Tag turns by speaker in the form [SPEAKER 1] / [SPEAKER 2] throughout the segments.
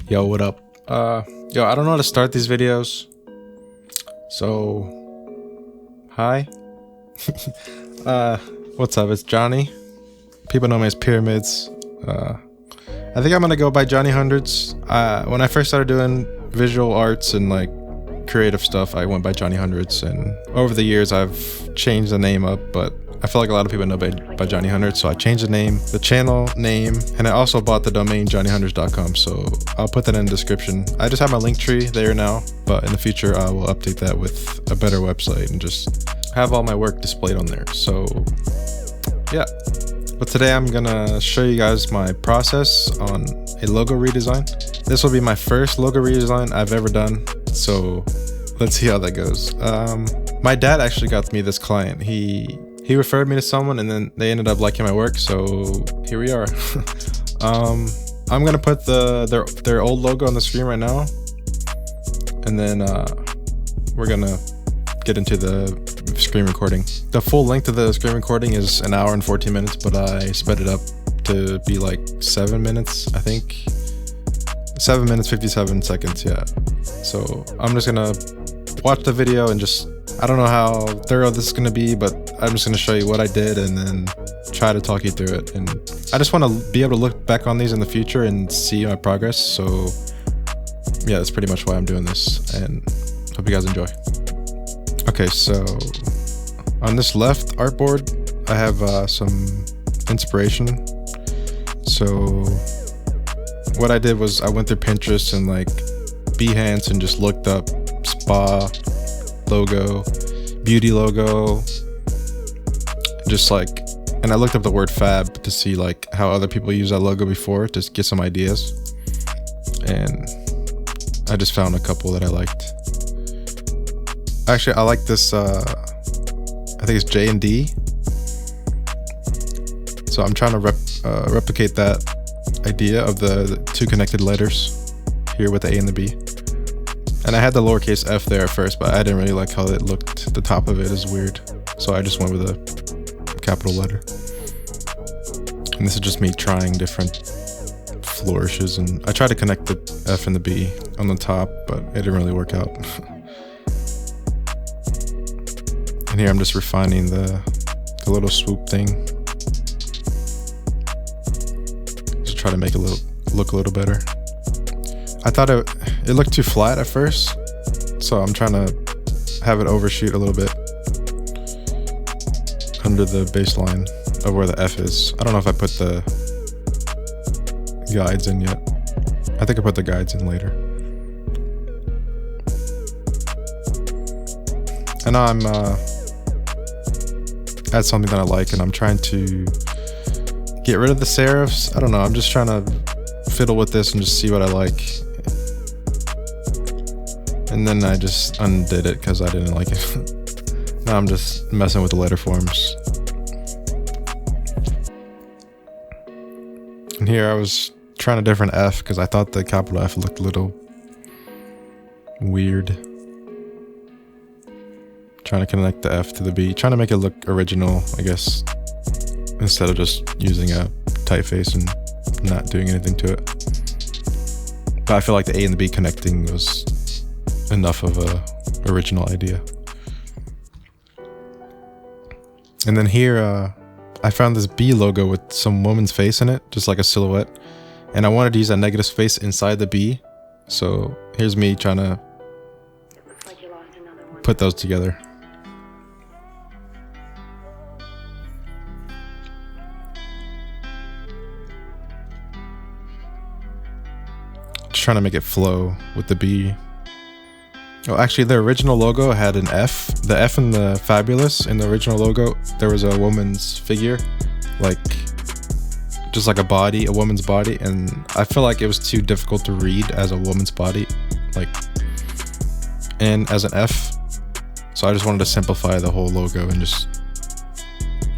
[SPEAKER 1] Yo, what up? Yo, I don't know how to start these videos. So, hi. What's up? It's Johnny. People know me as Pyramids. I think I'm gonna go by Johnny Hundreds. When I first started doing visual arts and like creative stuff, I went by Johnny Hundreds, and over the years I've changed the name up, but I feel like a lot of people know by Johnny Hundreds, so I changed the name, the channel name, and I also bought the domain johnnyhundreds.com, so I'll put that in the description. I just have my link tree there now, but in the future I will update that with a better website and just have all my work displayed on there. So yeah, but today I'm gonna show you guys my process on a logo redesign. This will be my first logo redesign I've ever done, so let's see how that goes. My dad actually got me this client. He referred me to someone, and then they ended up liking my work, so here we are. I'm gonna put their old logo on the screen right now, and then we're gonna get into the screen recording. The full length of the screen recording is an hour and 14 minutes, but I sped it up to be like 7 minutes, I think. 7 minutes 57 seconds, yeah. So I'm just gonna watch the video and just, I don't know how thorough this is gonna be, but I'm just gonna show you what I did and then try to talk you through it. And I just want to be able to look back on these in the future and see my progress. So yeah, that's pretty much why I'm doing this, and hope you guys enjoy. Okay, so on this left artboard, I have some inspiration. So what I did was I went through Pinterest and like Behance and just looked up spa logo, beauty logo, just like, and I looked up the word fab to see like how other people use that logo before, to get some ideas, and I just found a couple that I liked. Actually, I like this, I think it's J and D, so I'm trying to replicate that idea of the two connected letters here with the A and the B. And I had the lowercase f there at first, but I didn't really like how it looked. The top of it is weird, so I just went with a capital letter. And this is just me trying different flourishes, and I tried to connect the F and the B on the top, but it didn't really work out. And here I'm just refining the little swoop thing, just try to make it look a little better. I thought it looked too flat at first, so I'm trying to have it overshoot a little bit under the baseline of where the F is. I don't know if I put the guides in yet. I think I put the guides in later. And now I'm at something that I like, and I'm trying to get rid of the serifs. I don't know, I'm just trying to fiddle with this and just see what I like. And then I just undid it because I didn't like it. Now I'm just messing with the letter forms. And here I was trying a different F because I thought the capital F looked a little weird. Trying to connect the F to the B, trying to make it look original, I guess, instead of just using a typeface and not doing anything to it. But I feel like the A and the B connecting was enough of a original idea. And then here I found this B logo with some woman's face in it, just like a silhouette, and I wanted to use that negative space inside the B, so here's me trying to put those together. Just trying to make it flow with the B. Oh, actually, the original logo had an F. The F in the Fabulous, in the original logo, there was a woman's figure, like, just like a body, a woman's body, and I feel like it was too difficult to read as a woman's body, like, and as an F. So I just wanted to simplify the whole logo and just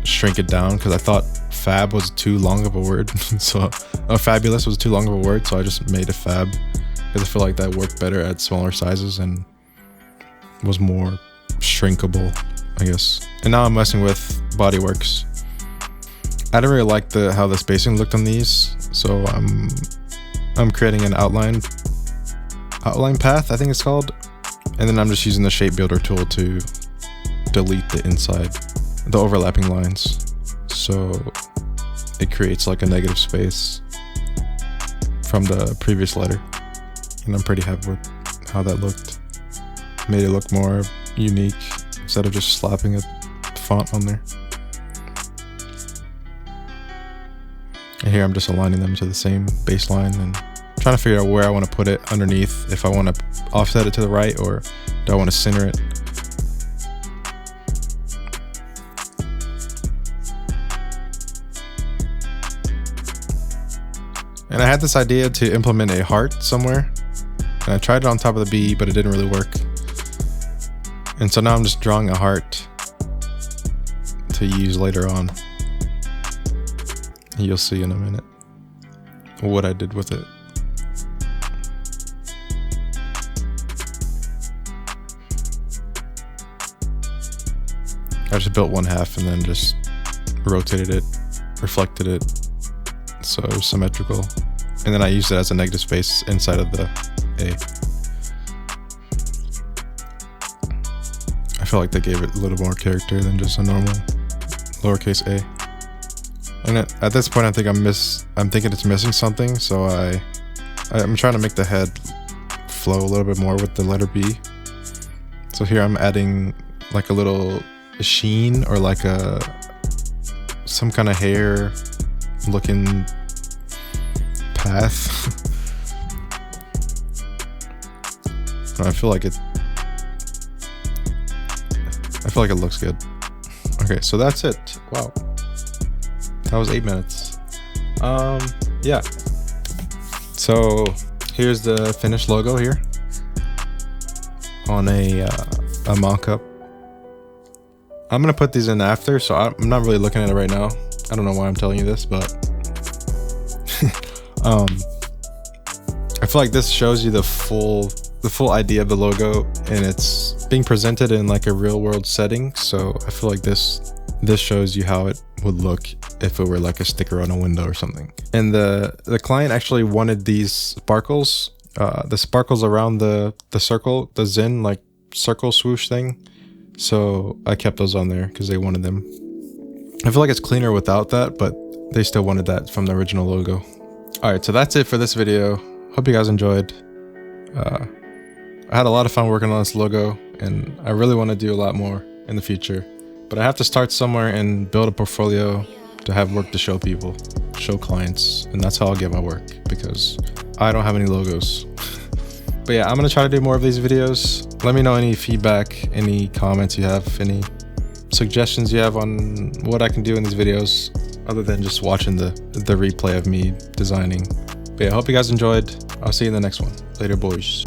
[SPEAKER 1] shrink it down, because I thought fab was too long of a word. So fabulous was too long of a word, so I just made a fab, because I feel like that worked better at smaller sizes and was more shrinkable, I guess. And now I'm messing with Bodyworks. I didn't really like how the spacing looked on these, so I'm I'm creating an outline path, I think it's called. And then I'm just using the shape builder tool to delete the inside, the overlapping lines. So it creates like a negative space from the previous letter. And I'm pretty happy with how that looked. Made it look more unique instead of just slapping a font on there. And here I'm just aligning them to the same baseline and trying to figure out where I want to put it underneath, if I want to offset it to the right or do I want to center it. And I had this idea to implement a heart somewhere, and I tried it on top of the B, but it didn't really work. And so now I'm just drawing a heart to use later on. You'll see in a minute what I did with it. I just built one half and then just rotated it, reflected it, so it was symmetrical. And then I used it as a negative space inside of the A. I feel like they gave it a little more character than just a normal lowercase a. And at this point, I think I'm thinking it's missing something, so I'm trying to make the head flow a little bit more with the letter B. So here I'm adding like a little sheen or like some kind of hair looking path. I feel like it looks good. Okay, so that's it. Wow. That was 8 minutes. Yeah. So here's the finished logo here on a mock-up. I'm gonna put these in after, so I'm not really looking at it right now. I don't know why I'm telling you this, but I feel like this shows you the full idea of the logo, and it's being presented in like a real world setting. So I feel like this shows you how it would look if it were like a sticker on a window or something. And the client actually wanted these sparkles, the sparkles around the circle, the Zen like circle swoosh thing. So I kept those on there because they wanted them. I feel like it's cleaner without that, but they still wanted that from the original logo. All right, so that's it for this video. Hope you guys enjoyed. I had a lot of fun working on this logo, and I really want to do a lot more in the future. But I have to start somewhere and build a portfolio to have work to show people, show clients, and that's how I'll get my work, because I don't have any logos. But yeah, I'm gonna try to do more of these videos. Let me know any feedback, any comments you have, any suggestions you have on what I can do in these videos, other than just watching the replay of me designing. But yeah, I hope you guys enjoyed. I'll see you in the next one. Later, boys.